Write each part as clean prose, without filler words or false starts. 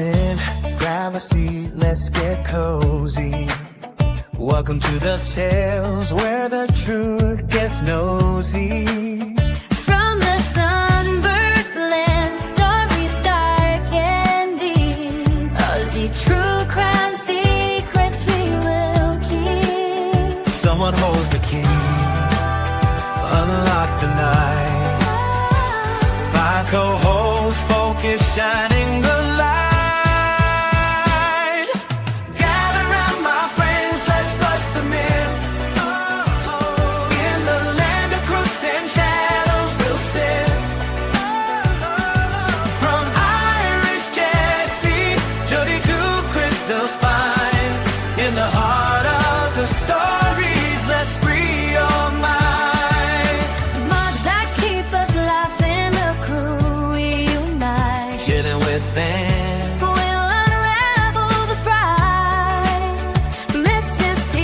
in, grab a seat, let's get cozy. Welcome to the tales where the truth gets nosy. From the sunburned land, stories dark and deep, Aussie true crime secrets we will keep. Someone holds the key, unlock the night. My co-host focus shining the light. Gather round my friends, let's bust the myth. In the land of crooks and shadows we'll sit. From Irish Jessie, Jody to Crystal's fine. In the heart of the stories, let's free your mind. Mods that keep us laughing, the crew we unite. Chilling with them. We'll unravel the fright. Mrs. T.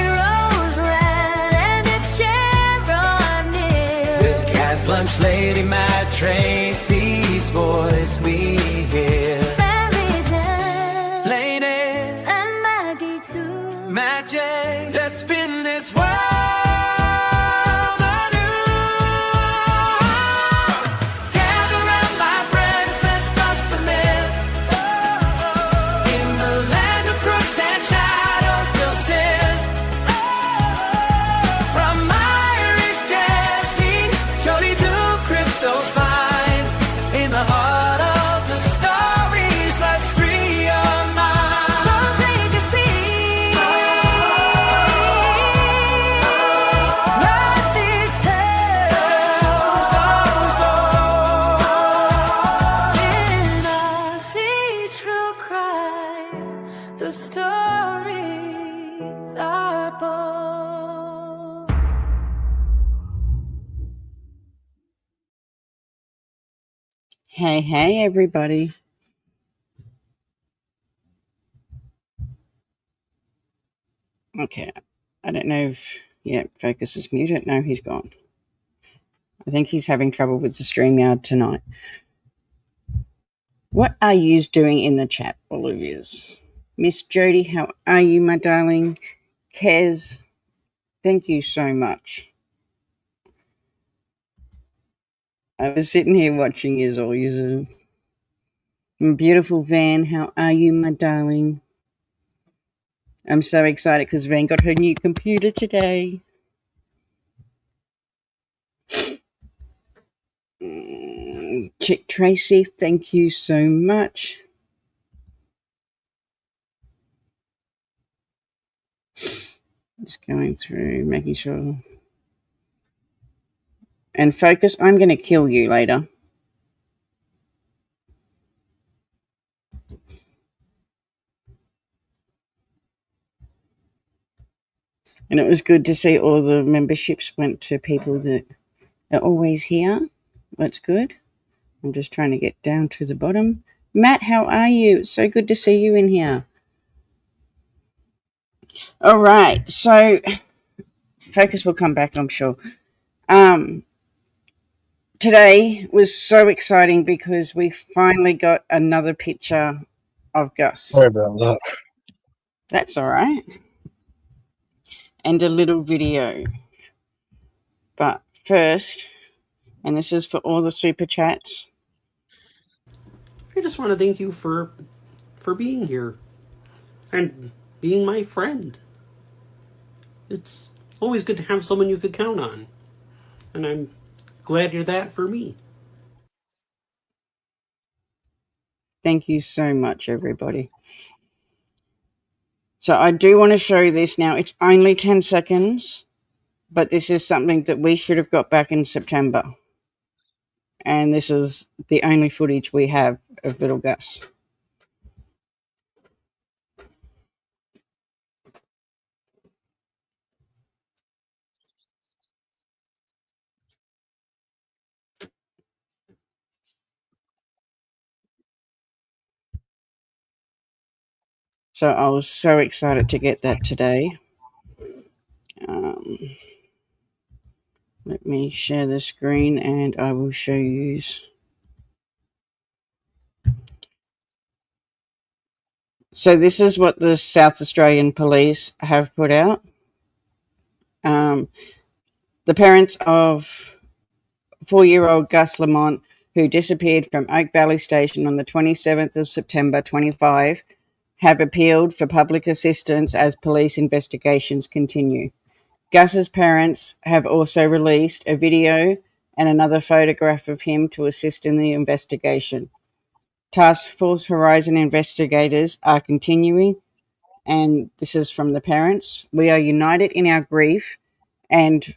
Rose Red and it's Sharon Neal. With Cass Lunch Lady Matt Tracy's voice we hear. Mary Jane Lady and Maggie too. Matt J. Let's spin this world anew. Gather round my friends, let's bust the myth. In the land of crooks and shadows we'll sit. From Irish Jessie, Jody to Crystal's fine. In the heart of the stories, let's free your mind. So take a seat. Let these tales unfold. In Aussie true crime, the stories are bold. Hey, everybody. Okay, I don't know if, Focus is muted. No, he's gone. I think he's having trouble with the StreamYard tonight. What are you doing in the chat, Olivia's? Miss Jody, how are you, my darling? Kez, thank you so much. I was sitting here watching you all. You beautiful Van, how are you, my darling? I'm so excited because Van got her new computer today. Chick Tracy, thank you so much. Just going through, making sure. And Focus, I'm going to kill you later. And it was good to see all the memberships went to people that are always here. That's good. I'm just trying to get down to the bottom. Matt, how are you? It's so good to see you in here. All right. So Focus will come back, I'm sure. Today was so exciting because we finally got another picture of Gus. Sorry about that. That's all right. And a little video. But first, and this is for all the super chats. I just want to thank you for being here and being my friend. It's always good to have someone you could count on. And I'm glad you're that for me. Thank you so much, everybody. So I do want to show this now. It's only 10 seconds, but this is something that we should have got back in September. And this is the only footage we have of little Gus. So I was so excited to get that today. Let me share the screen and I will show you. So this is what the South Australian Police have put out. The parents of 4-year-old Gus Lamont, who disappeared from Oak Valley Station on the 27th of September 25, have appealed for public assistance as police investigations continue. Gus's parents have also released a video and another photograph of him to assist in the investigation. Task Force Horizon investigators are continuing, and this is from the parents. We are united in our grief, and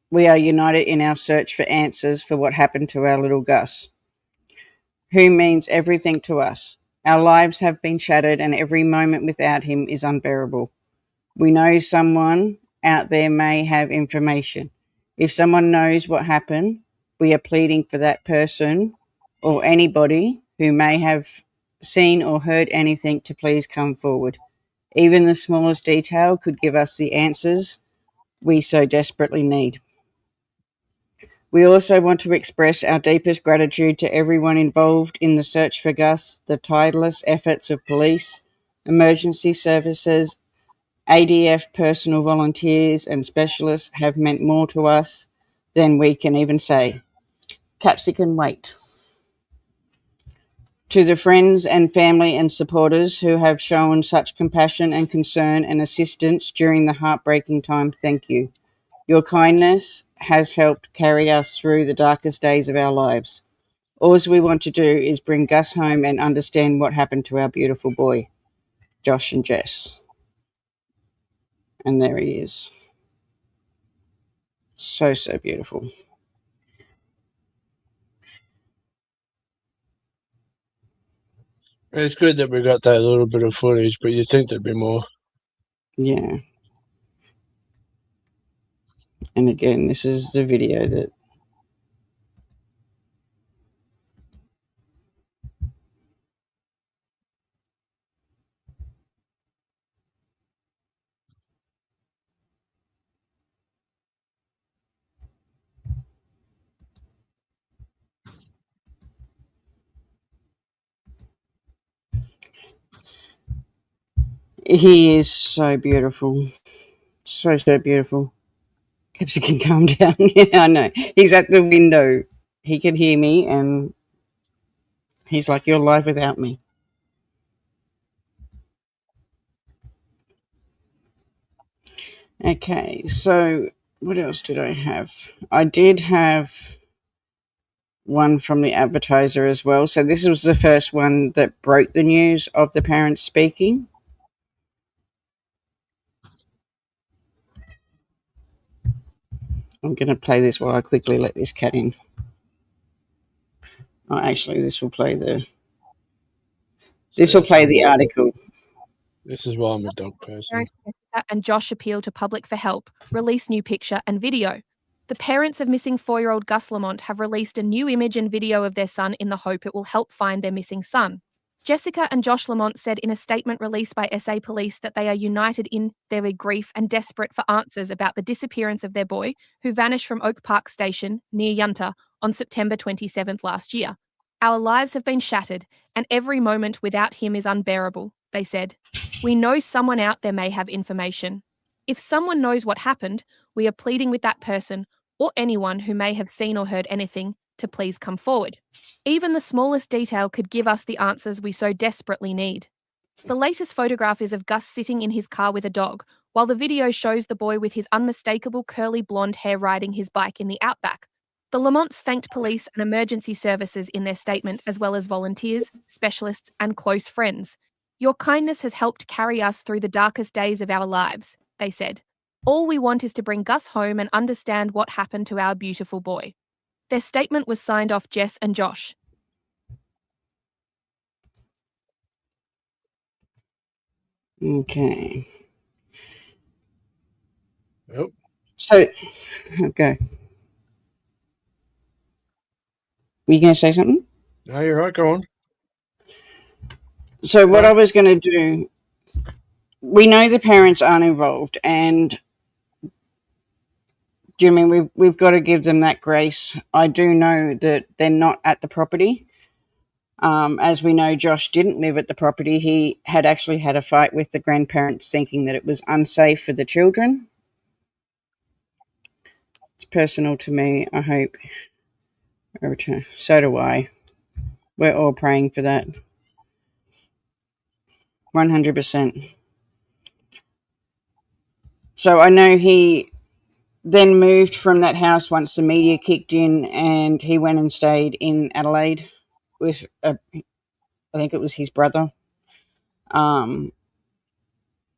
we are united in our search for answers for what happened to our little Gus, who means everything to us. Our lives have been shattered, and every moment without him is unbearable. We know someone out there may have information. If someone knows what happened, we are pleading for that person or anybody who may have seen or heard anything to please come forward. Even the smallest detail could give us the answers we so desperately need. We also want to express our deepest gratitude to everyone involved in the search for Gus. The tireless efforts of police, emergency services, ADF personal volunteers and specialists have meant more to us than we can even say. Capsicum wait. To the friends and family and supporters who have shown such compassion and concern and assistance during the heartbreaking time, thank you. Your kindness has helped carry us through the darkest days of our lives. All we want to do is bring Gus home and understand what happened to our beautiful boy, Josh and Jess. And there he is. So, so beautiful. It's good that we got that little bit of footage, but you'd think there'd be more. Yeah. And again, this is the video that he is so beautiful. So, so beautiful. Capsicum, calm down. Yeah, I know. He's at the window. He can hear me and he's like, you're live without me. Okay, so what else did I have? I did have one from the advertiser as well. So this was the first one that broke the news of the parents speaking. I'm going to play this while I quickly let this cat in. Oh, actually, this will play the article. This is why I'm a dog person. Jessica and Josh appeal to public for help, release new picture and video. The parents of missing 4-year-old Gus Lamont have released a new image and video of their son in the hope it will help find their missing son. Jessica and Josh Lamont said in a statement released by SA Police that they are united in their grief and desperate for answers about the disappearance of their boy, who vanished from Oak Park Station, near Yunta, on September 27th last year. Our lives have been shattered, and every moment without him is unbearable, they said. We know someone out there may have information. If someone knows what happened, we are pleading with that person or anyone who may have seen or heard anything to please come forward. Even the smallest detail could give us the answers we so desperately need. The latest photograph is of Gus sitting in his car with a dog, while the video shows the boy with his unmistakable curly blonde hair riding his bike in the outback. The Lamonts thanked police and emergency services in their statement, as well as volunteers, specialists, and close friends. Your kindness has helped carry us through the darkest days of our lives, they said. All we want is to bring Gus home and understand what happened to our beautiful boy. Their statement was signed off Jess and Josh. Okay. Yep. So, okay. Were you going to say something? No, you're right. Go on. So, what I was going to do, we know the parents aren't involved, and do you mean we've got to give them that grace? I do know that they're not at the property. As we know, Josh didn't live at the property. He had actually had a fight with the grandparents, thinking that it was unsafe for the children. It's personal to me. I hope a return. So do I. We're all praying for that. 100%. So I know he then moved from that house once the media kicked in, and he went and stayed in Adelaide with, I think it was his brother.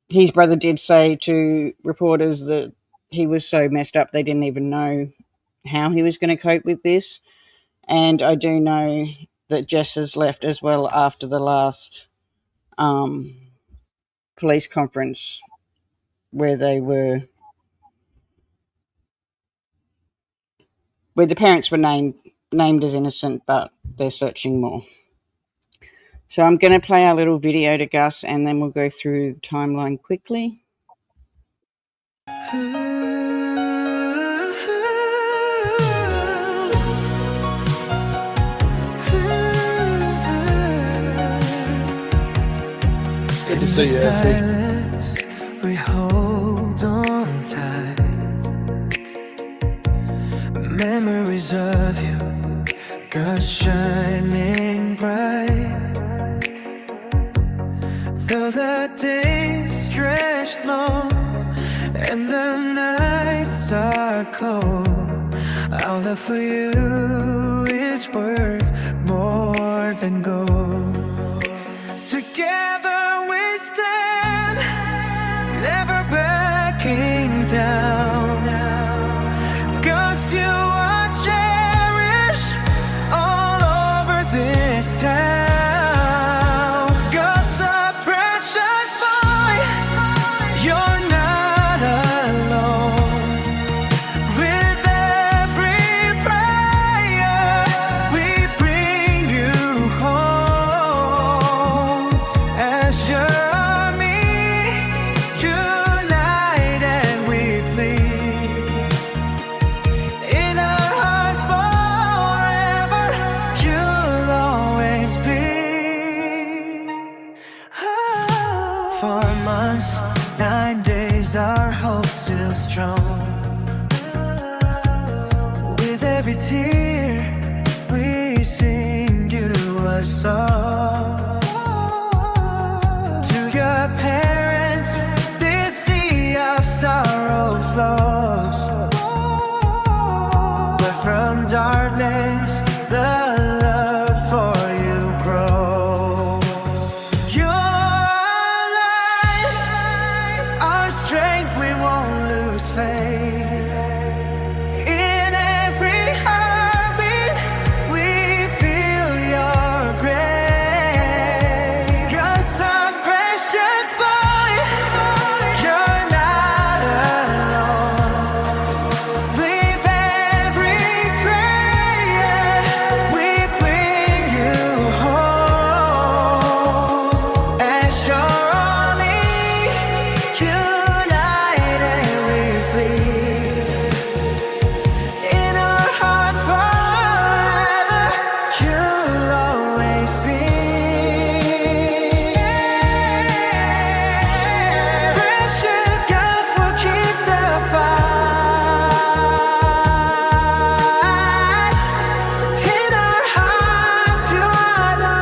His brother did say to reporters that he was so messed up they didn't even know how he was going to cope with this. And I do know that Jess has left as well after the last police conference where the parents were named as innocent, but they're searching more. So I'm going to play our little video to Gus, and then we'll go through the timeline quickly. Good to see you, Effie. Silence, we hold on tight. Memories of you, God shining bright. Though the days stretch long and the nights are cold, our love for you is worth more than gold. Together we stand, never backing down. 'Cause you are cherished all over this town. 'Cause a precious boy, you're not alone. With every prayer, we bring you home. As your army, united we plead. In our hearts forever, you'll always be. 4 months, 9 days, our hope still strong. With every tear, we sing you a song. To your parents, this sea of sorrow flows. But from darkness, the love for you grows. You're our light, our strength, we won't lose faith. In every heartbeat, we feel your grace. 'Cause some precious boy, you're not alone. With every prayer, we bring you home. As your army, united we plead. In our hearts forever, you'll always be. Precious Gus will keep the fight. In our hearts, you are the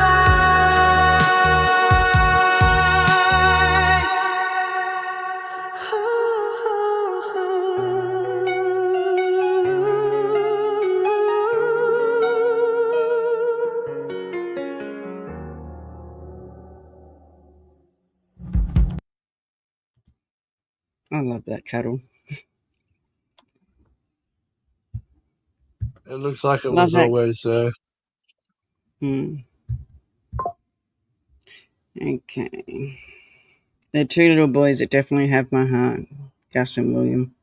I love that cuddle. It looks like it Love was that. always there. Okay. They're two little boys that definitely have my heart, Gus and William.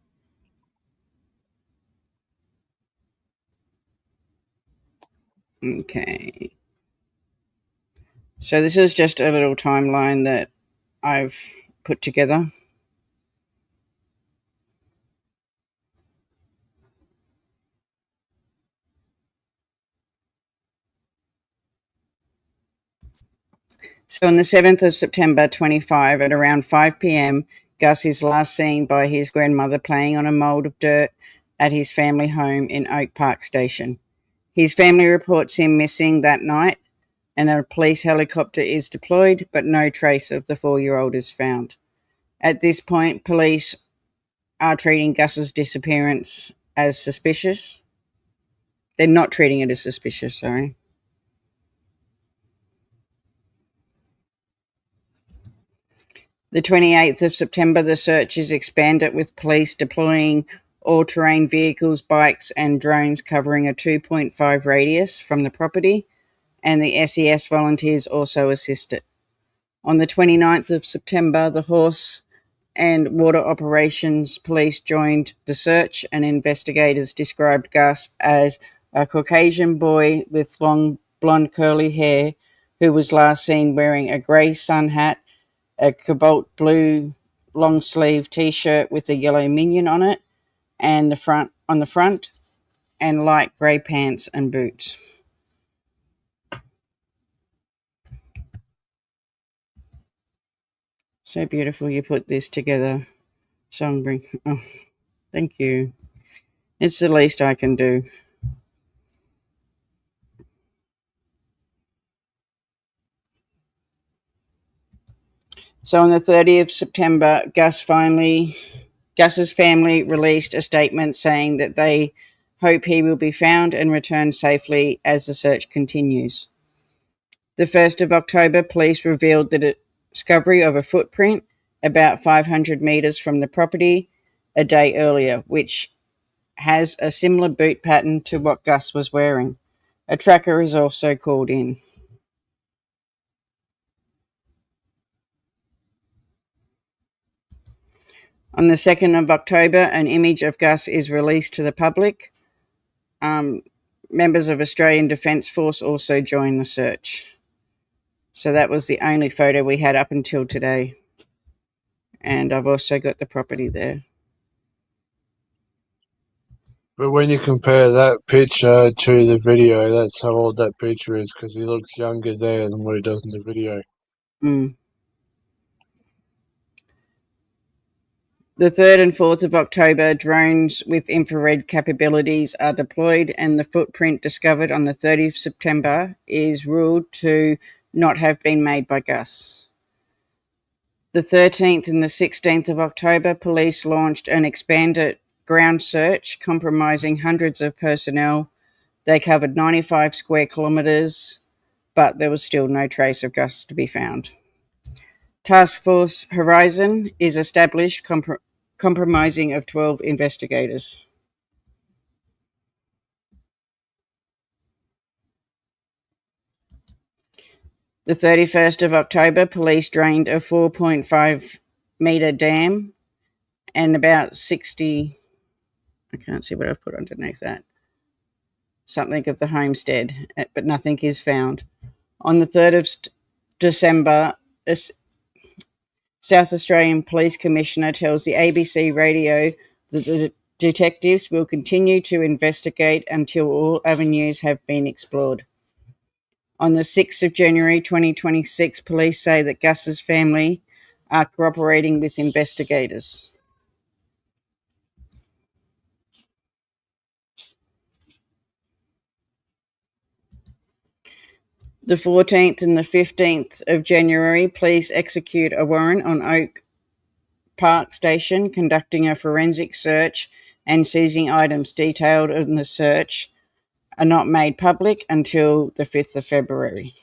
Okay. So this is just a little timeline that I've put together. So on the 7th of September 25 at around 5 p.m, Gus is last seen by his grandmother playing on a mould of dirt at his family home in Oak Park Station. His family reports him missing that night, and a police helicopter is deployed, but no trace of the 4-year-old is found. At this point, police are treating Gus's disappearance as suspicious. They're not treating it as suspicious, sorry. The 28th of September, the search is expanded with police deploying all-terrain vehicles, bikes and drones covering a 2.5 radius from the property, and the SES volunteers also assisted. On the 29th of September, the Horse and Water Operations Police joined the search, and investigators described Gus as a Caucasian boy with long blonde curly hair who was last seen wearing a grey sun hat, a cobalt blue long sleeve t-shirt with a yellow minion on it and on the front, and light grey pants and boots. So beautiful you put this together, Songbring. Oh, thank you. It's the least I can do. So on the 30th of September, Gus's family released a statement saying that they hope he will be found and returned safely as the search continues. The 1st of October, police revealed the discovery of a footprint about 500 metres from the property a day earlier, which has a similar boot pattern to what Gus was wearing. A tracker is also called in. On the 2nd of October, an image of Gus is released to the public. Members of Australian Defence Force also joined the search. So that was the only photo we had up until today. And I've also got the property there. But when you compare that picture to the video, that's how old that picture is, because he looks younger there than what he does in the video. The 3rd and 4th of October, drones with infrared capabilities are deployed, and the footprint discovered on the 30th of September is ruled to not have been made by Gus. The 13th and the 16th of October, police launched an expanded ground search comprising hundreds of personnel. They covered 95 square kilometres, but there was still no trace of Gus to be found. Task Force Horizon is established, comprising of 12 investigators. The 31st of October, police drained a 4.5 metre dam and about 60, I can't see what I've put underneath that, something of the homestead, but nothing is found. On the 3rd of December, a South Australian Police Commissioner tells the ABC radio that the detectives will continue to investigate until all avenues have been explored. On the 6th of January 2026, police say that Gus's family are cooperating with investigators. The 14th and the 15th of January, police execute a warrant on Oak Park Station, conducting a forensic search and seizing items detailed in the search are not made public until the 5th of February.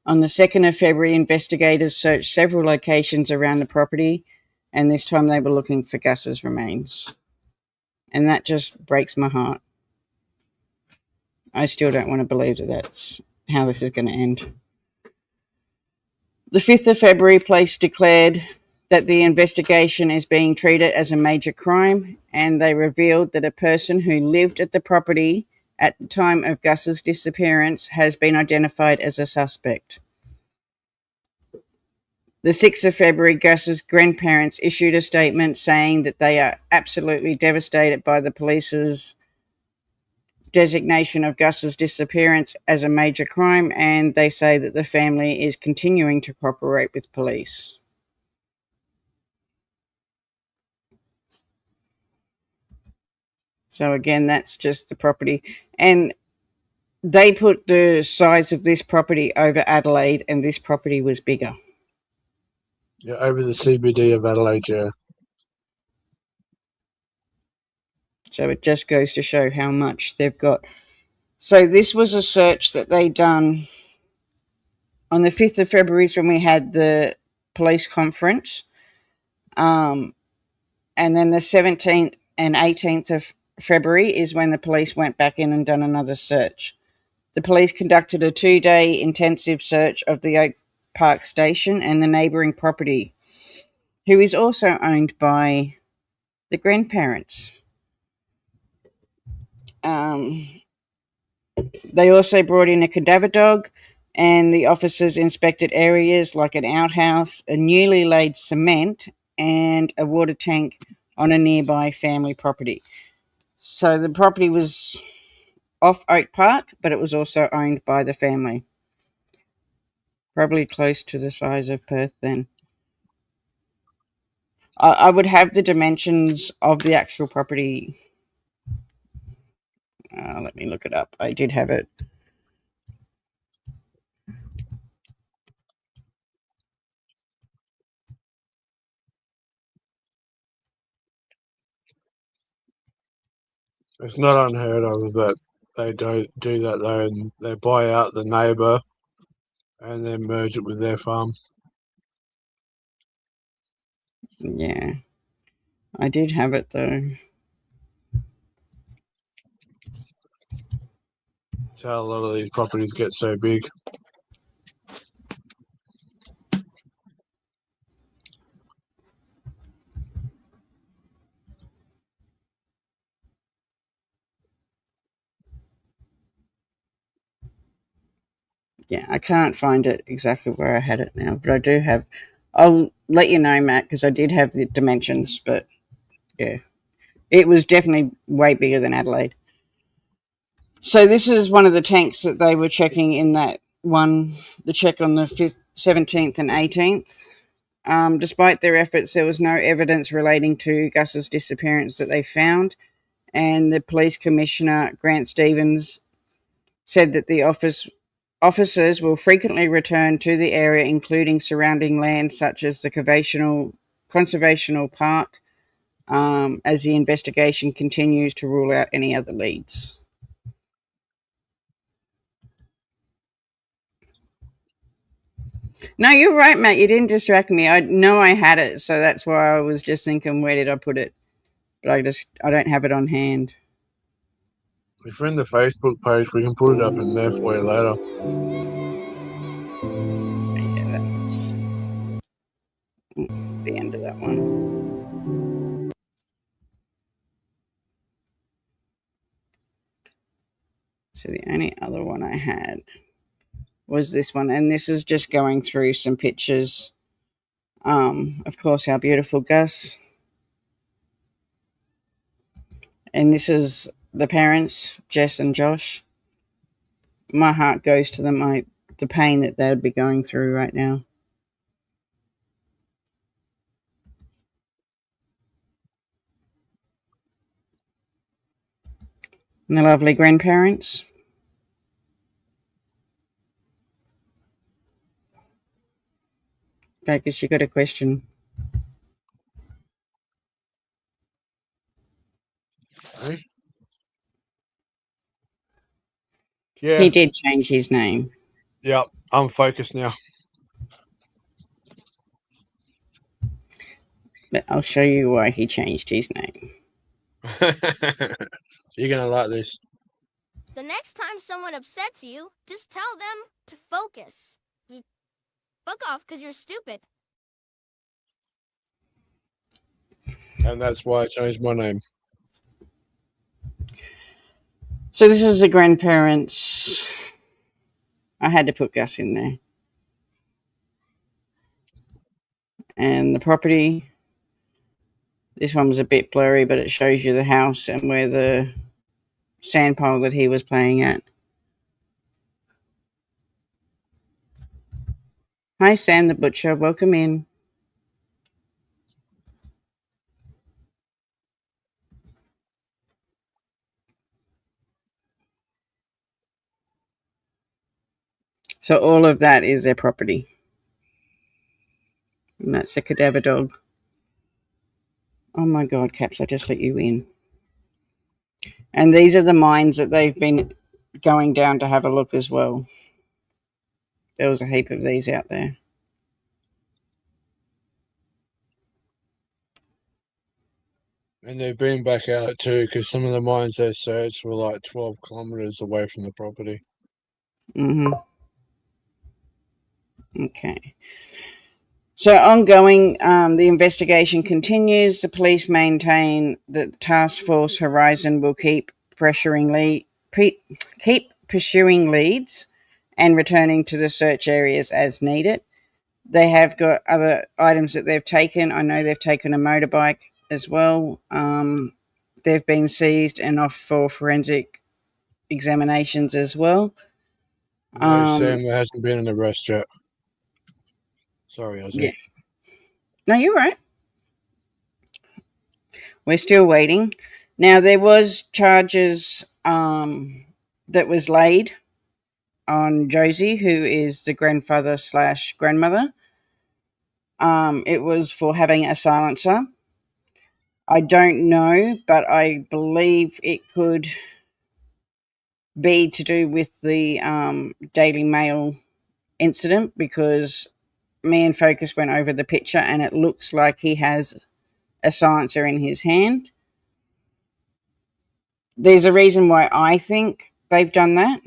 On the 2nd of February, investigators searched several locations around the property, and this time they were looking for Gus's remains. And that just breaks my heart. I still don't want to believe that that's how this is going to end. The 5th of February, police declared that the investigation is being treated as a major crime, and they revealed that a person who lived at the property at the time of Gus's disappearance has been identified as a suspect. The 6th of February, Gus's grandparents issued a statement saying that they are absolutely devastated by the police's designation of Gus's disappearance as a major crime, and they say that the family is continuing to cooperate with police. So again, that's just the property. And they put the size of this property over Adelaide, and this property was bigger. Yeah, over the CBD of Adelaide, yeah. So it just goes to show how much they've got. So this was a search that they done on the 5th of February when we had the police conference. And then the 17th and 18th of February is when the police went back in and done another search. The police conducted a 2-day intensive search of the Oak Park station and the neighbouring property, who is also owned by the grandparents. They also brought in a cadaver dog, and the officers inspected areas like an outhouse, a newly laid cement, and a water tank on a nearby family property. So the property was off Oak Park, but it was also owned by the family. Probably close to the size of Perth then. I would have the dimensions of the actual property. Let me look it up. I did have it. It's not unheard of that they do that though, and they buy out the neighbour and then merge it with their farm. Yeah. I did have it though. That's how a lot of these properties get so big. Yeah, I can't find it exactly where I had it now, but I do have. I'll let you know, Matt, because I did have the dimensions, but yeah, it was definitely way bigger than Adelaide. So this is one of the tanks that they were checking in that one, the check on the 5th, 17th and 18th. Despite their efforts, there was no evidence relating to Gus's disappearance that they found, and the police commissioner, Grant Stevens, said that the officers will frequently return to the area, including surrounding land such as the Conservational Park, as the investigation continues to rule out any other leads. No, you're right, Matt. You didn't distract me. I know I had it, so that's why I was just thinking, where did I put it? But I don't have it on hand. If you're in the Facebook page, we can put it up in there for you later. Yeah, that's the end of that one. So the only other one I had was this one, and this is just going through some pictures. Of course, our beautiful Gus, and this is the parents, Jess and Josh. My heart goes to them. The pain that they would be going through right now. And the lovely grandparents. Vegas, you got a question? Hey? Yeah. He did change his name. Yeah, I'm focused now. But I'll show you why he changed his name. You're going to like this. The next time someone upsets you, just tell them to focus. You fuck off because you're stupid. And that's why I changed my name. So this is the grandparents. I had to put Gus in there. And the property. This one was a bit blurry, but it shows you the house and where the sandpile that he was playing at. Hi, Sam the Butcher. Welcome in. So all of that is their property. And that's a cadaver dog. Oh my God, Caps, I just let you in. And these are the mines that they've been going down to have a look as well. There was a heap of these out there. And they've been back out too, because some of the mines they searched were like 12 kilometers away from the property. Mm-hmm. Okay. So ongoing, the investigation continues. The police maintain that the task force Horizon will keep pursuing leads and returning to the search areas as needed. They have got other items that they've taken. I know they've taken a motorbike as well. They've been seized and off for forensic examinations as well. No, Sam, there hasn't been an arrest yet. Sorry, Ozzy. Yeah. No, you're right. We're still waiting. Now, there was charges that was laid on Josie, who is the grandfather / grandmother. It was for having a silencer. I don't know, but I believe it could be to do with the Daily Mail incident, because me and Focus went over the picture and it looks like he has a silencer in his hand. There's a reason why I think they've done that,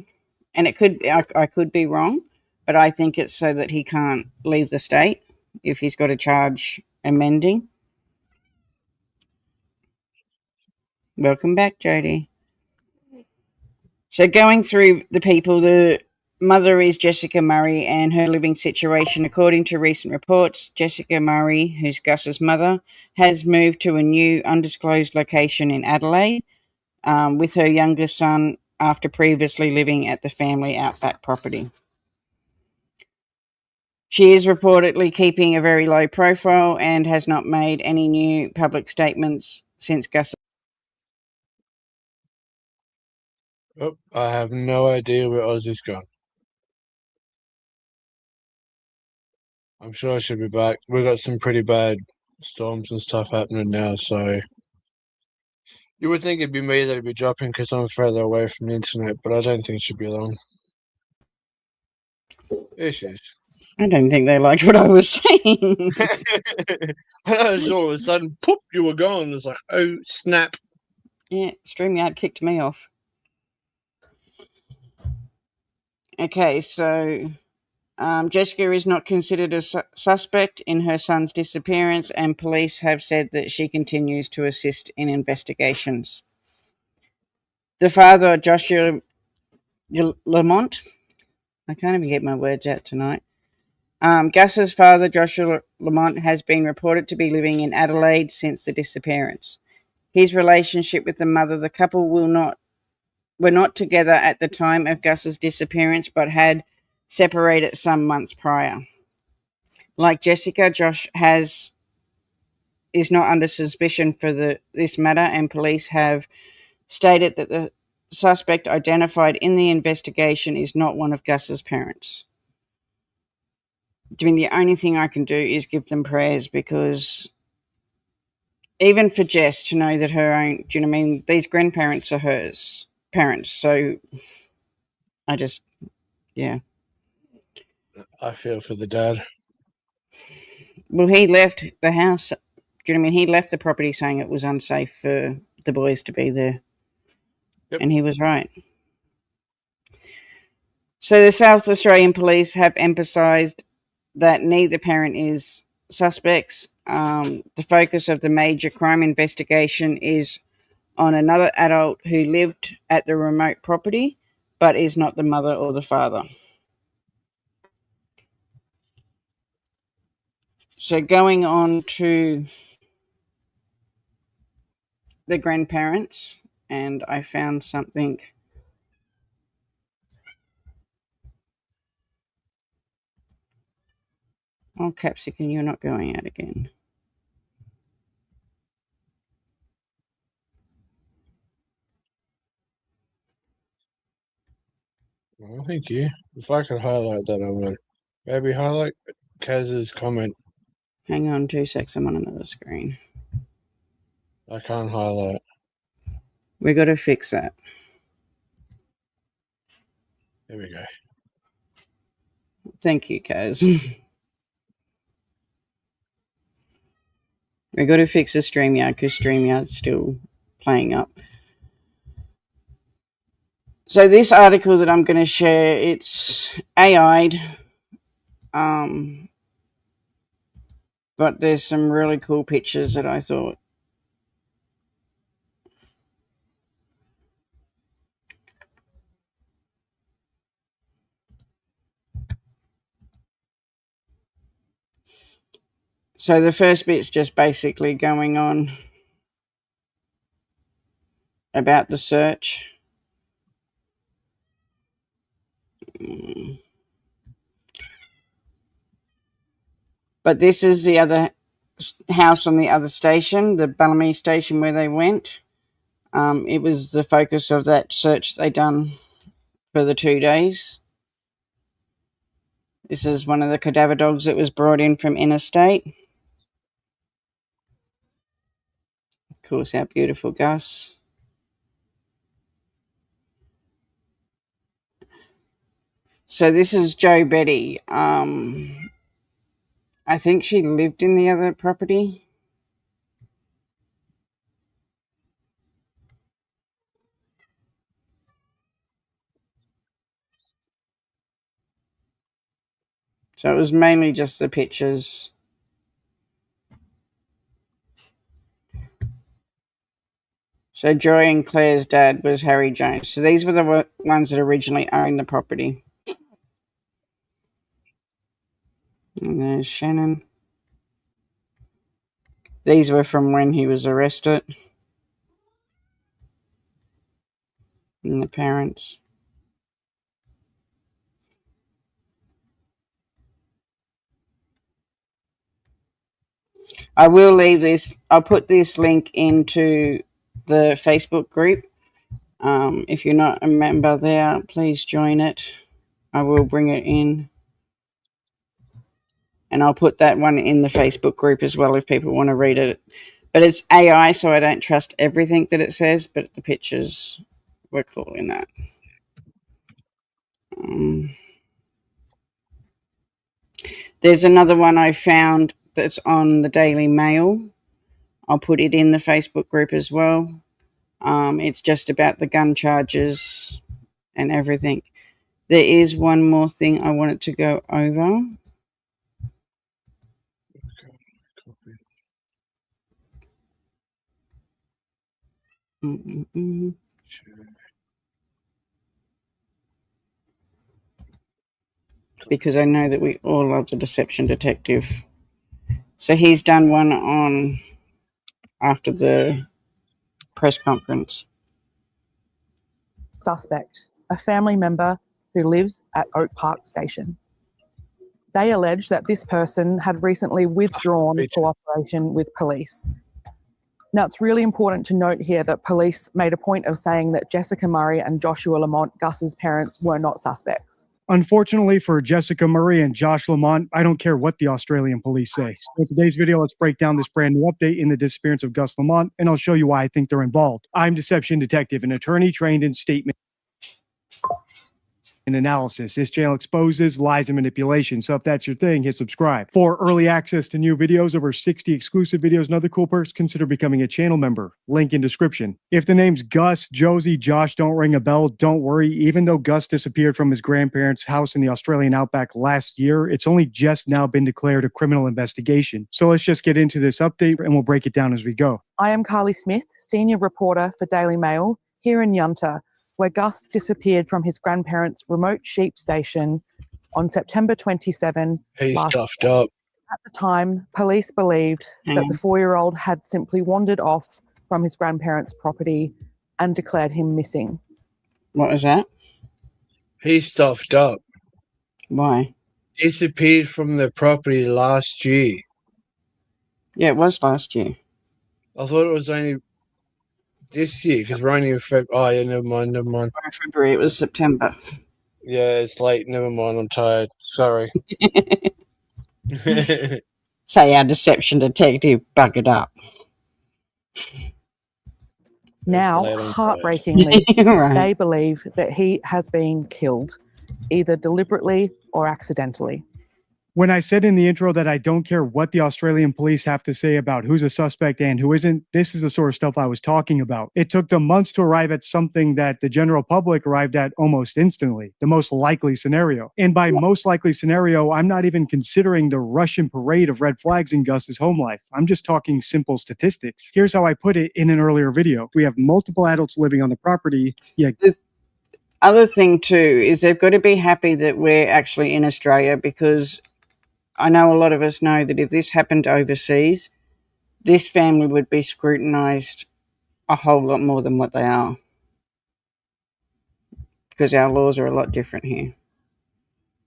and it could I could be wrong, but I think it's so that he can't leave the state if he's got a charge amending. Welcome back, Jody. So going through the people, the mother is Jessica Murray and her living situation. According to recent reports, Jessica Murray, who's Gus's mother, has moved to a new undisclosed location in Adelaide with her youngest son after previously living at the family outback property. She is reportedly keeping a very low profile and has not made any new public statements since Gus. Oh, I have no idea where Ozzy's gone. I'm sure I should be back. We've got some pretty bad storms and stuff happening now, so you would think it'd be me that'd be dropping because I'm further away from the internet, but I don't think it should be long. There she is. I don't think they liked what I was saying. All of a sudden, poof, you were gone. It's like, oh, snap. Yeah, StreamYard kicked me off. Okay, so Jessica is not considered a suspect in her son's disappearance, and police have said that she continues to assist in investigations. The father, Joshua Lamont, I can't even get my words out tonight. Gus's father, Joshua Lamont, has been reported to be living in Adelaide since the disappearance. His relationship with the mother, the couple were not together at the time of Gus's disappearance, but had separated some months prior. Like Jessica, Josh is not under suspicion for this matter, and police have stated that the suspect identified in the investigation is not one of Gus's parents. I mean, the only thing I can do is give them prayers, because even for Jess to know that her own, do you know what I mean? These grandparents are hers parents, so I just, yeah. I feel for the dad. Well, he left the house. Do you know what I mean? He left the property saying it was unsafe for the boys to be there. Yep. And he was right. So the South Australian Police have emphasised that neither parent is suspects. The focus of the major crime investigation is on another adult who lived at the remote property but is not the mother or the father. So going on to the grandparents and I found something. Oh, Capsicum, you're not going out again. Oh, thank you. If I could highlight that, I would. Maybe highlight Kaz's comment. Hang on 2 seconds, I'm on another screen. I can't highlight. We got to fix that. There we go. Thank you, Kaz. We got to fix the StreamYard because StreamYard's still playing up. So this article that I'm going to share, it's AI'd, but there's some really cool pictures that I thought. So the first bit's just basically going on about the search. But this is the other house on the other station, the Bellamy station where they went. It was the focus of that search they done for the 2 days. This is one of the cadaver dogs that was brought in from interstate. Of course, our beautiful Gus. So this is Joe Betty. I think she lived in the other property. So it was mainly just the pictures. So Joy and Claire's dad was Harry Jones. So these were the ones that originally owned the property. And there's Shannon. These were from when he was arrested. And the parents. I will leave this. I'll put this link into the Facebook group. If you're not a member there, please join it. I will bring it in. And I'll put that one in the Facebook group as well if people want to read it. But it's AI, so I don't trust everything that it says, but the pictures were cool in that. There's another one I found that's on the Daily Mail. I'll put it in the Facebook group as well. It's just about the gun charges and everything. There is one more thing I wanted to go over. Because I know that we all love the Deception Detective. So he's done one on after the press conference. Suspect, a family member who lives at Oak Park Station. They allege that this person had recently withdrawn cooperation with police. Now, it's really important to note here that police made a point of saying that Jessica Murray and Joshua Lamont, Gus's parents, were not suspects. Unfortunately for Jessica Murray and Josh Lamont, I don't care what the Australian police say. So in today's video, let's break down this brand new update in the disappearance of Gus Lamont, and I'll show you why I think they're involved. I'm Deception Detective, an attorney trained in statement and analysis. This channel exposes lies and manipulation, so if that's your thing, hit subscribe. For early access to new videos, over 60 exclusive videos, and other cool perks, consider becoming a channel member. Link in description. If the names Gus, Josie, Josh don't ring a bell, don't worry. Even though Gus disappeared from his grandparents' house in the Australian outback last year, it's only just now been declared a criminal investigation. So let's just get into this update and we'll break it down as we go. I am Carly Smith, senior reporter for Daily Mail here in Yunta, where Gus disappeared from his grandparents' remote sheep station on September 27 He's last stuffed year. up. At the time, police believed that the 4-year-old had simply wandered off from his grandparents' property and declared him missing. What was that? He stuffed up. Why? Disappeared from the property last year. Yeah, it was last year. I thought it was only this year because we're only in February. Oh, yeah, never mind. February, it was September. Yeah, it's late. Never mind. I'm tired. Sorry. Say our deception detective buggered up. Now, late, I'm heartbreakingly, Right. they believe that he has been killed, either deliberately or accidentally. When I said in the intro that I don't care what the Australian police have to say about who's a suspect and who isn't, this is the sort of stuff I was talking about. It took them months to arrive at something that the general public arrived at almost instantly, the most likely scenario. And by most likely scenario, I'm not even considering the Russian parade of red flags in Gus's home life. I'm just talking simple statistics. Here's how I put it in an earlier video. We have multiple adults living on the property, yet Other thing too is they've got to be happy that we're actually in Australia, because I know a lot of us know that if this happened overseas, this family would be scrutinised a whole lot more than what they are, because our laws are a lot different here.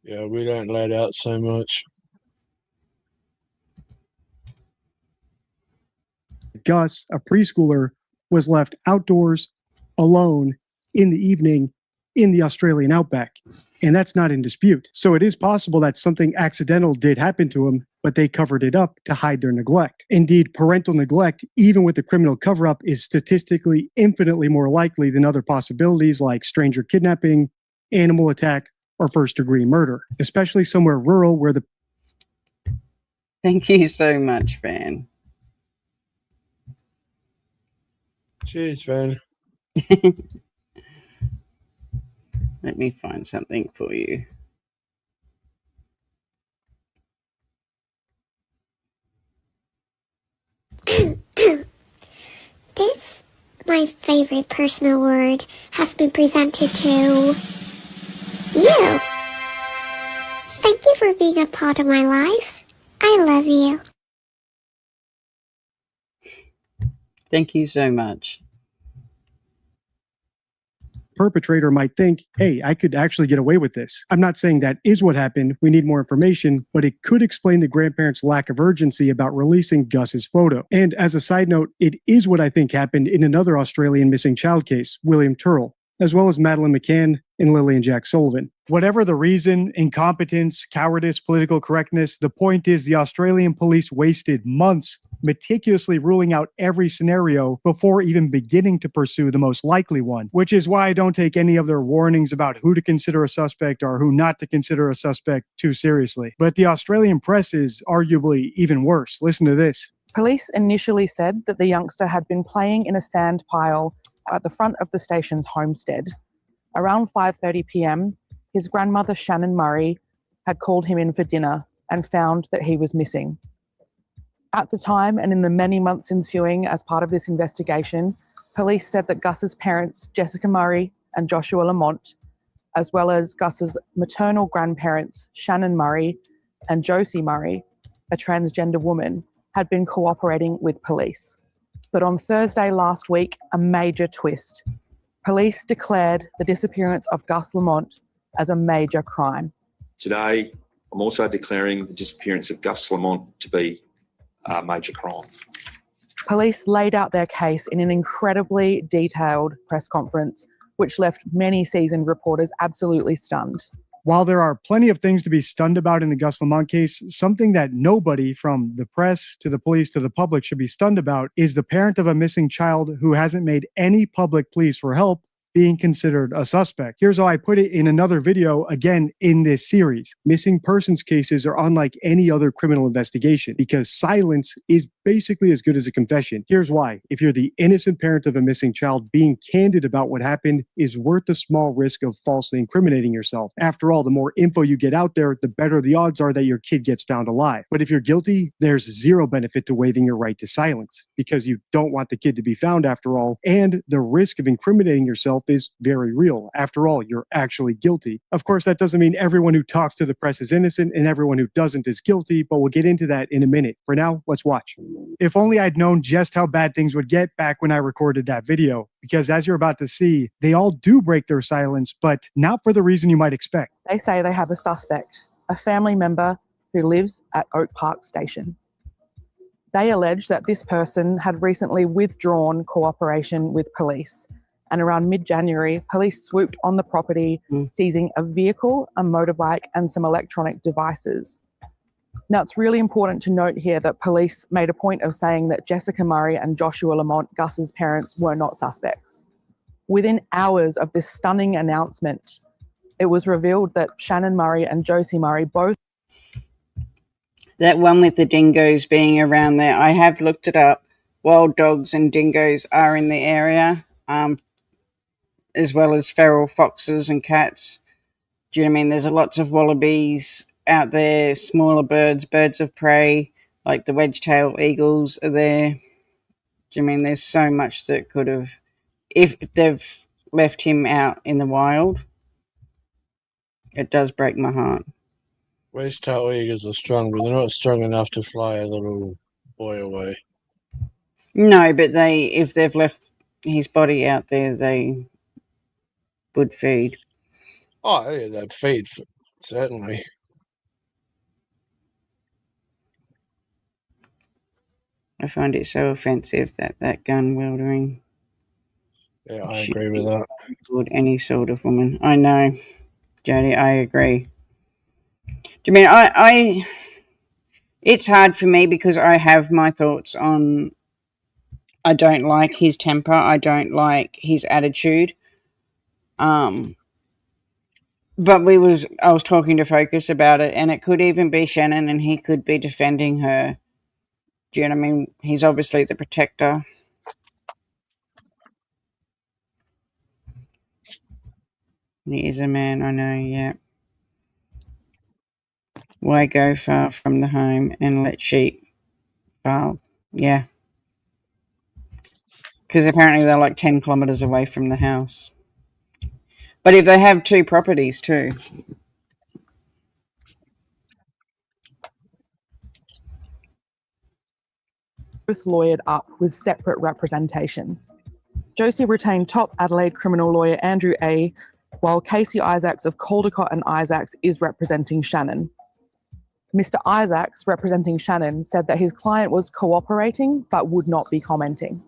Yeah, we don't let out so much. Gus, a preschooler, was left outdoors alone in the evening in the Australian outback. And that's not in dispute. So it is possible that something accidental did happen to him, but they covered it up to hide their neglect. Indeed, parental neglect, even with the criminal cover-up, is statistically infinitely more likely than other possibilities like stranger kidnapping, animal attack, or first-degree murder, especially somewhere rural where the... Thank you so much, Van. Cheers, Van. Let me find something for you. This, my favorite personal word, has been presented to you. Thank you for being a part of my life. I love you. Thank you so much. perpetrator might think, hey, I could actually get away with this. I'm not saying that is what happened. We need more information, but it could explain the grandparents' lack of urgency about releasing Gus's photo. And as a side note, it is what I think happened in another Australian missing child case, William Turrell, as well as Madeleine McCann and Lillian Jack Sullivan. Whatever the reason, incompetence, cowardice, political correctness, the point is the Australian police wasted months meticulously ruling out every scenario before even beginning to pursue the most likely one, which is why I don't take any of their warnings about who to consider a suspect or who not to consider a suspect too seriously. But the Australian press is arguably even worse. Listen to this. Police initially said that the youngster had been playing in a sand pile at the front of the station's homestead. Around 5:30 p.m, his grandmother Shannon Murray had called him in for dinner and found that he was missing. At the time, and in the many months ensuing as part of this investigation, police said that Gus's parents, Jessica Murray and Joshua Lamont, as well as Gus's maternal grandparents, Shannon Murray and Josie Murray, a transgender woman, had been cooperating with police. But on Thursday last week, a major twist. Police declared the disappearance of Gus Lamont as a major crime. Today, I'm also declaring the disappearance of Gus Lamont to be a major crime. Police laid out their case in an incredibly detailed press conference, which left many seasoned reporters absolutely stunned. While there are plenty of things to be stunned about in the Gus Lamont case, something that nobody from the press to the police to the public should be stunned about is the parent of a missing child who hasn't made any public pleas for help being considered a suspect. Here's how I put it in another video, again, in this series. Missing persons cases are unlike any other criminal investigation because silence is basically as good as a confession. Here's why. If you're the innocent parent of a missing child, being candid about what happened is worth the small risk of falsely incriminating yourself. After all, the more info you get out there, the better the odds are that your kid gets found alive. But if you're guilty, there's zero benefit to waiving your right to silence because you don't want the kid to be found after all, and the risk of incriminating yourself is very real. After all, you're actually guilty. Of course, that doesn't mean everyone who talks to the press is innocent and everyone who doesn't is guilty, but we'll get into that in a minute. For now, let's watch. If only I'd known just how bad things would get back when I recorded that video, because as you're about to see, they all do break their silence, but not for the reason you might expect. They say they have a suspect, a family member who lives at Oak Park Station. They allege that this person had recently withdrawn cooperation with police, and around mid-January, police swooped on the property, seizing a vehicle, a motorbike, and some electronic devices. Now, it's really important to note here that police made a point of saying that Jessica Murray and Joshua Lamont, Gus's parents, were not suspects. Within hours of this stunning announcement, it was revealed that Shannon Murray and Josie Murray both... That one with the dingoes being around there, I have looked it up. Wild dogs and dingoes are in the area, as well as feral foxes and cats. Do you know what I mean? There's lots of wallabies out there, smaller birds, birds of prey, like the wedge-tailed eagles are there. Do you know what I mean? There's so much that could have, if they've left him out in the wild, it does break my heart. Wedge-tailed eagles are strong, but they're not strong enough to fly a little boy away. No, but if they've left his body out there, they would feed. Oh, yeah, they'd feed, certainly. I find it so offensive that gun wielding. Yeah, I agree with that. Any sort of woman. I know, Jodie, I agree. Do you mean I it's hard for me because I have my thoughts on, I don't like his temper, I don't like his attitude. But I was talking to Focus about it, and it could even be Shannon, and he could be defending her. Do you know what I mean? He's obviously the protector. He is a man, I know, yeah. Why go far from the home and let sheep foul? Yeah. Because apparently they're like 10 kilometres away from the house. But if they have two properties too. both lawyered up with separate representation. Josie retained top Adelaide criminal lawyer Andrew A., while Casey Isaacs of Caldecott and Isaacs is representing Shannon. Mr. Isaacs, representing Shannon, said that his client was cooperating but would not be commenting.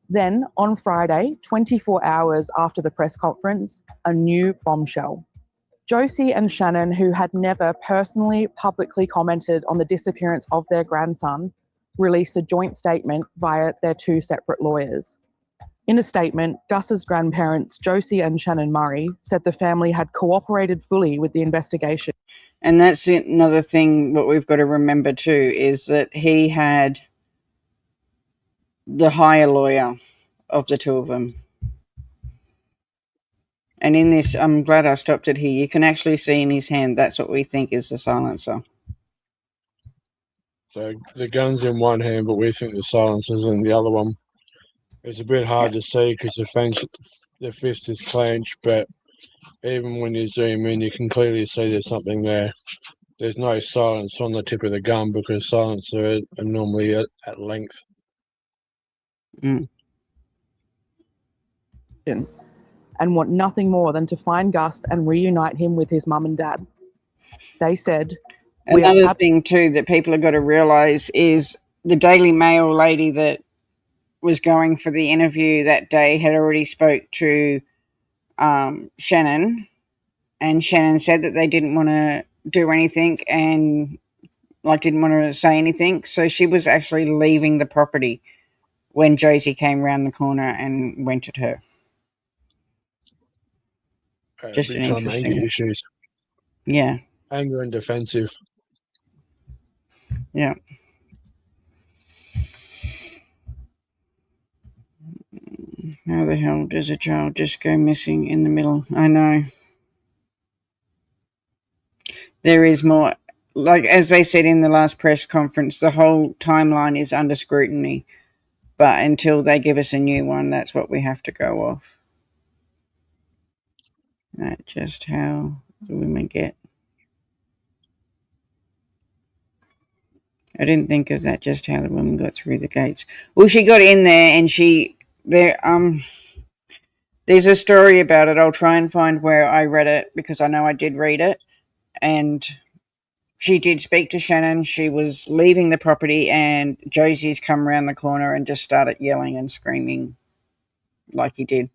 Then, on Friday, 24 hours after the press conference, a new bombshell. Josie and Shannon, who had never personally publicly commented on the disappearance of their grandson, released a joint statement via their two separate lawyers. In a statement, Gus's grandparents, Josie and Shannon Murray, said the family had cooperated fully with the investigation. And that's another thing what we've got to remember too, is that he had the higher lawyer of the two of them. And in this, I'm glad I stopped it here, you can actually see in his hand, that's what we think is the silencer. So the gun's in one hand, but we think the silencer's in the other one. It's a bit hard to see because the fist is clenched, but even when you zoom in, you can clearly see there's something there. There's no silence on the tip of the gun because silencers are normally at length. And want nothing more than to find Gus and reunite him with his mum and dad. They said, another thing too that people have got to realise is the Daily Mail lady that was going for the interview that day had already spoke to Shannon, and Shannon said that they didn't want to do anything and didn't want to say anything. So she was actually leaving the property when Josie came round the corner and went at her. Just an interesting anger issues. Yeah. Anger and defensive. Yeah. How the hell does a child just go missing in the middle? I know. There is more. Like, as they said in the last press conference, the whole timeline is under scrutiny. But until they give us a new one, that's what we have to go off. That's just how the women get. I didn't think of that, just how the woman got through the gates. Well, she got in there and there's a story about it. I'll try and find where I read it because I know I did read it. And she did speak to Shannon. She was leaving the property and Josie's come around the corner and just started yelling and screaming like he did.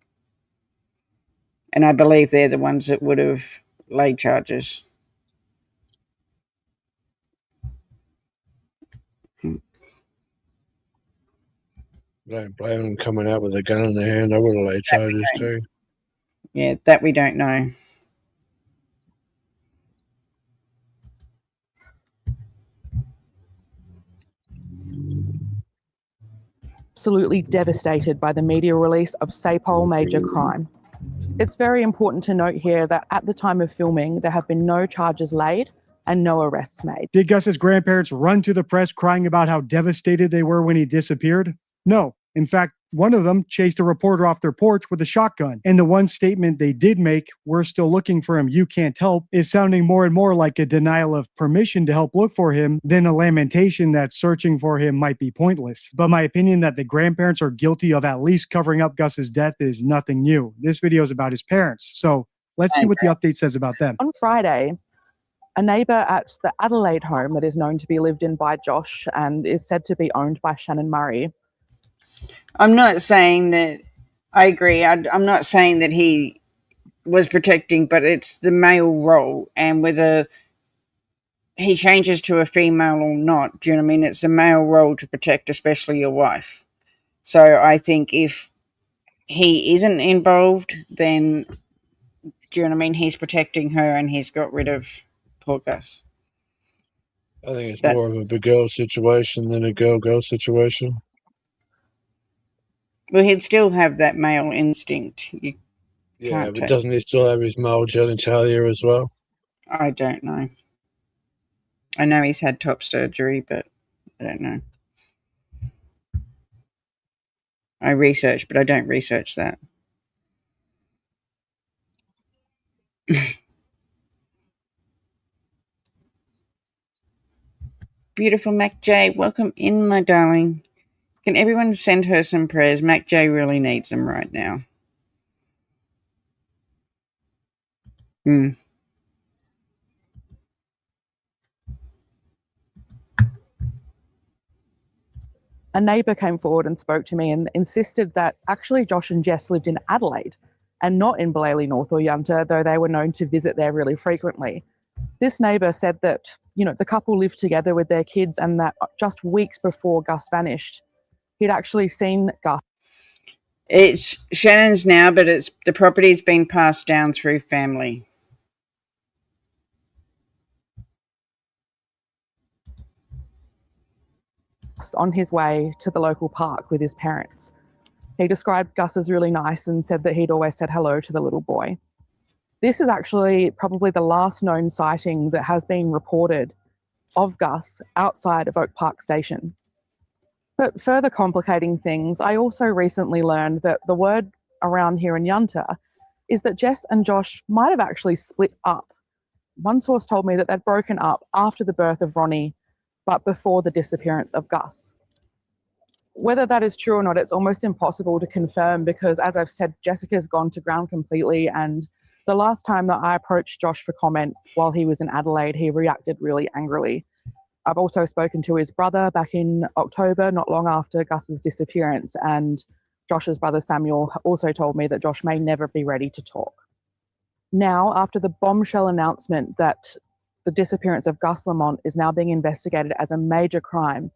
And I believe they're the ones that would have laid charges. Don't blame them coming out with a gun in their hand. I would have laid charges too. Yeah, that we don't know. Absolutely devastated by the media release of Sapole Major Crime. It's very important to note here that at the time of filming, there have been no charges laid and no arrests made. Did Gus's grandparents run to the press crying about how devastated they were when he disappeared? No. In fact, one of them chased a reporter off their porch with a shotgun. And the one statement they did make, "We're still looking for him, you can't help," is sounding more and more like a denial of permission to help look for him than a lamentation that searching for him might be pointless. But my opinion that the grandparents are guilty of at least covering up Gus's death is nothing new. This video is about his parents. So let's see what the update says about them. On Friday, a neighbour at the Adelaide home that is known to be lived in by Josh and is said to be owned by Shannon Murray. I'm not saying that, I agree, I'm not saying that he was protecting, but it's the male role, and whether he changes to a female or not, do you know what I mean? It's a male role to protect, especially your wife. So I think if he isn't involved, then, do you know what I mean? He's protecting her and he's got rid of poor Gus. I think it's more of a big girl situation than a girl situation. Well, he'd still have that male instinct. Yeah, but doesn't he still have his male genitalia as well? I don't know. I know he's had top surgery, but I don't know. I research, but I don't research that. Beautiful Mac J, welcome in, my darling. Can everyone send her some prayers? Mac J really needs them right now. A neighbour came forward and spoke to me and insisted that actually Josh and Jess lived in Adelaide and not in Balaley North or Yunta, though they were known to visit there really frequently. This neighbour said that, the couple lived together with their kids and that just weeks before Gus vanished, he'd actually seen Gus. It's Shannon's now, but the property's been passed down through family. On his way to the local park with his parents. He described Gus as really nice and said that he'd always said hello to the little boy. This is actually probably the last known sighting that has been reported of Gus outside of Oak Park Station. But further complicating things, I also recently learned that the word around here in Yunta is that Jess and Josh might have actually split up. One source told me that they'd broken up after the birth of Ronnie, but before the disappearance of Gus. Whether that is true or not, it's almost impossible to confirm because, as I've said, Jessica's gone to ground completely, and the last time that I approached Josh for comment while he was in Adelaide, he reacted really angrily. I've also spoken to his brother back in October, not long after Gus's disappearance, and Josh's brother Samuel also told me that Josh may never be ready to talk. Now, after the bombshell announcement that the disappearance of Gus Lamont is now being investigated as a major crime,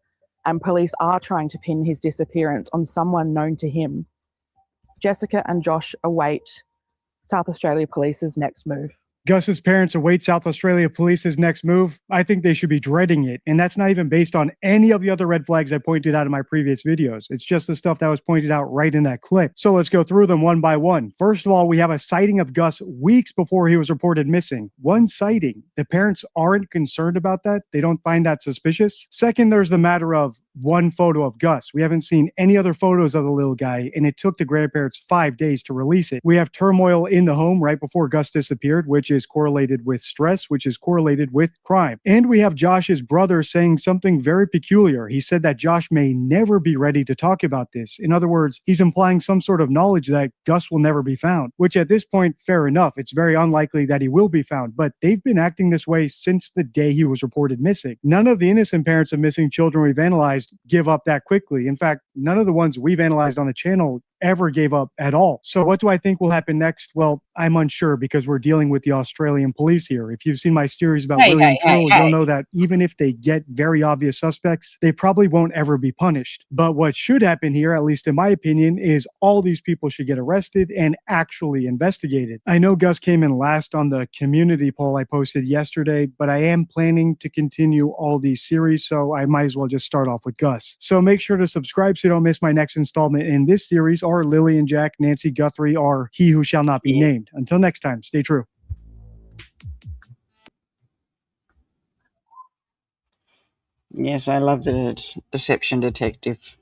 and police are trying to pin his disappearance on someone known to him, Jessica and Josh await South Australia Police's next move. Gus's parents await South Australia Police's next move. I think they should be dreading it. And that's not even based on any of the other red flags I pointed out in my previous videos. It's just the stuff that was pointed out right in that clip. So let's go through them one by one. First of all, we have a sighting of Gus weeks before he was reported missing. One sighting. The parents aren't concerned about that. They don't find that suspicious. Second, there's the matter of one photo of Gus. We haven't seen any other photos of the little guy, and it took the grandparents 5 days to release it. We have turmoil in the home right before Gus disappeared, which is correlated with stress, which is correlated with crime. And we have Josh's brother saying something very peculiar. He said that Josh may never be ready to talk about this. In other words, he's implying some sort of knowledge that Gus will never be found, which at this point, fair enough. It's very unlikely that he will be found, but they've been acting this way since the day he was reported missing. None of the innocent parents of missing children we've analyzed give up that quickly. In fact, none of the ones we've analyzed on the channel ever gave up at all. So what do I think will happen next? Well, I'm unsure because we're dealing with the Australian police here. If you've seen my series about William Tyrrell, you'll know that even if they get very obvious suspects, they probably won't ever be punished. But what should happen here, at least in my opinion, is all these people should get arrested and actually investigated. I know Gus came in last on the community poll I posted yesterday, but I am planning to continue all these series, so I might as well just start off with Gus. So make sure to subscribe so you don't miss my next installment in this series, or Lily and Jack, Nancy Guthrie, or He Who Shall Not Be Named. Until next time, stay true. Yes, I love the deception detective.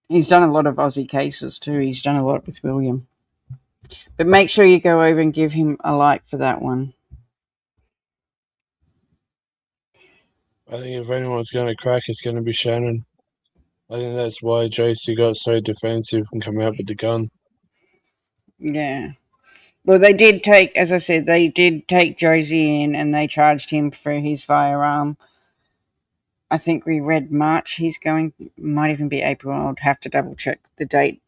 He's done a lot of Aussie cases too. He's done a lot with William. But make sure you go over and give him a like for that one. I think if anyone's going to crack, it's going to be Shannon. I think that's why JC got so defensive and come out with the gun. Yeah. Well, they did take, as I said, they did take Josie in and they charged him for his firearm. I think we read March. He's going, might even be April. I'll have to double check the date.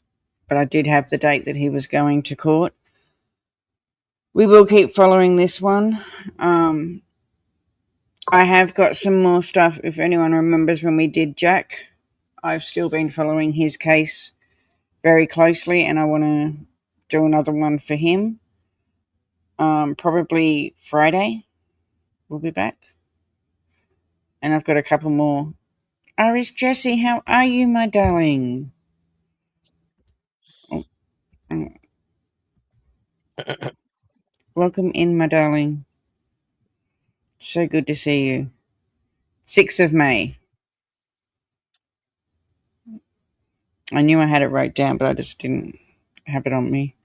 But I did have the date that he was going to court. We will keep following this one. I have got some more stuff. If anyone remembers when we did Jack, I've still been following his case very closely and I want to do another one for him. Probably Friday we'll be back. And I've got a couple more. Iris Jessie, how are you, my darling? Oh. Welcome in, my darling. So good to see you. 6th of May. I knew I had it wrote down, but I just didn't have it on me.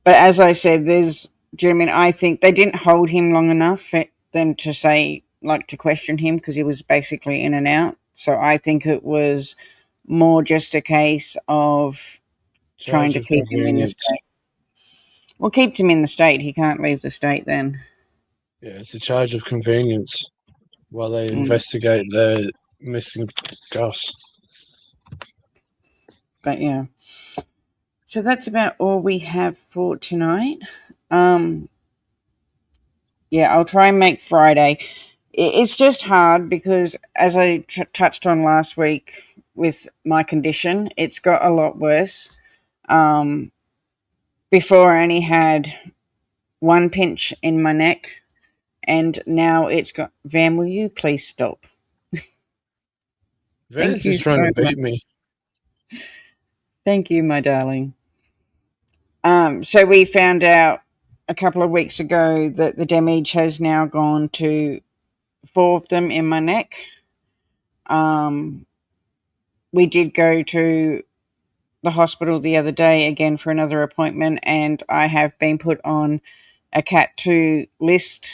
But as I said, I think they didn't hold him long enough for them to say, like, to question him because he was basically in and out. So I think it was more just a case of trying to keep him in the state. Well, keep him in the state. He can't leave the state then. Yeah, it's a charge of convenience while they investigate the missing Gus. But yeah. So that's about all we have for tonight. Yeah, I'll try and make Friday. It's just hard because, as I touched on last week with my condition, it's got a lot worse. Before I only had one pinch in my neck, and now it's got... Van, will you please stop? Van's just trying to beat me. Thank you, my darling. So we found out a couple of weeks ago that the damage has now gone to 4 of them in my neck. We did go to the hospital the other day again for another appointment, and I have been put on a Cat 2 list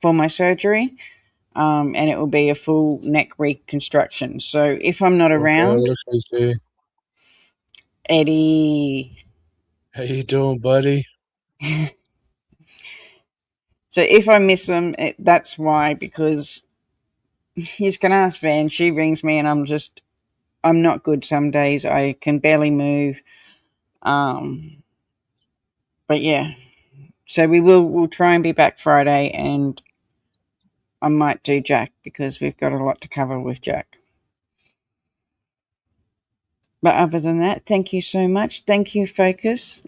for my surgery, and it will be a full neck reconstruction. So if I'm not around... Eddie... How you doing, buddy? So if I miss them, that's why, because you can ask Van. She rings me and I'm not good some days. I can barely move. But yeah, so we'll try and be back Friday, and I might do Jack because we've got a lot to cover with Jack. But other than that, thank you so much. Thank you, Focus.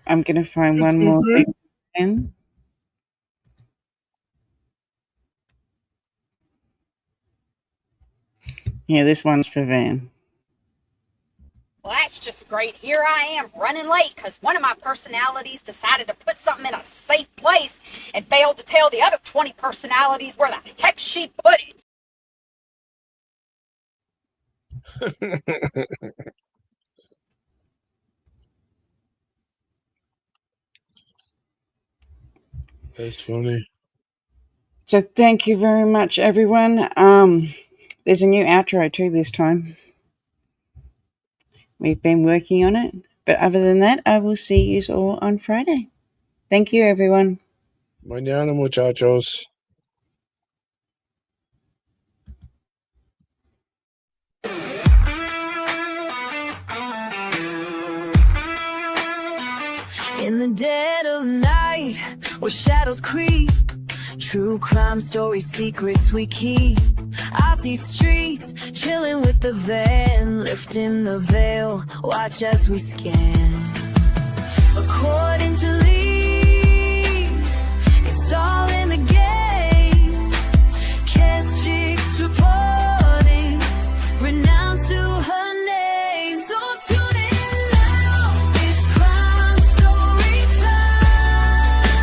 I'm going to find one more thing. Yeah, this one's for Van. What? that's just great. Here I am running late because one of my personalities decided to put something in a safe place and failed to tell the other 20 personalities where the heck she put it. That's funny. So thank you very much, everyone. There's a new outro too this time. We've been working on it. But other than that, I will see you all on Friday. Thank you, everyone. Mañana, muchachos. In the dead of night, where shadows creep, true crime stories, secrets we keep. I see streets, chilling with the van, lifting the veil, watch as we scan. According to Lee, it's all in the game. Cass chicks reporting, renowned to her name. So tune in now, it's crime story time.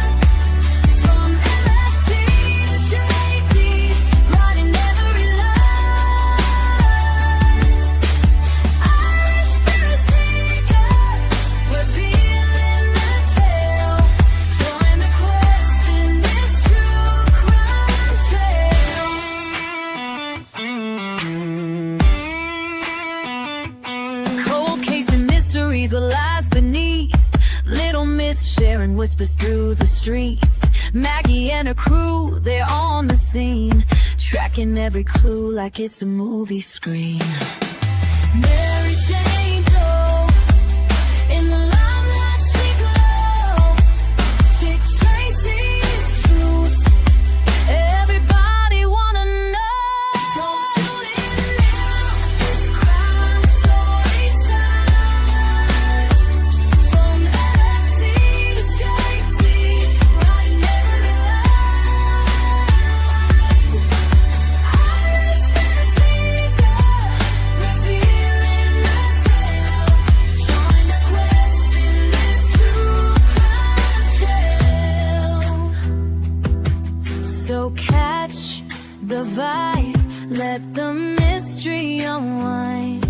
From LFT to JT, writing every line. Irish spirit seeker, we're feeling the tale. Join the quest in this true crime trail. Cold case and mysteries, what lies beneath. Little Miss Sharon whispers through the streets. Maggie and her crew, they're on the scene, tracking every clue like it's a movie screen. Mary Jane Doe, in the limelight she glow. Chick Tracy's truth, everybody wanna know. So tune in now, it's crime story time. From LFT to JT, writing every line. Irish spirit seeker, revealing the tale. Join the quest in this true crime trail. So catch the vibe, let the mystery unwind.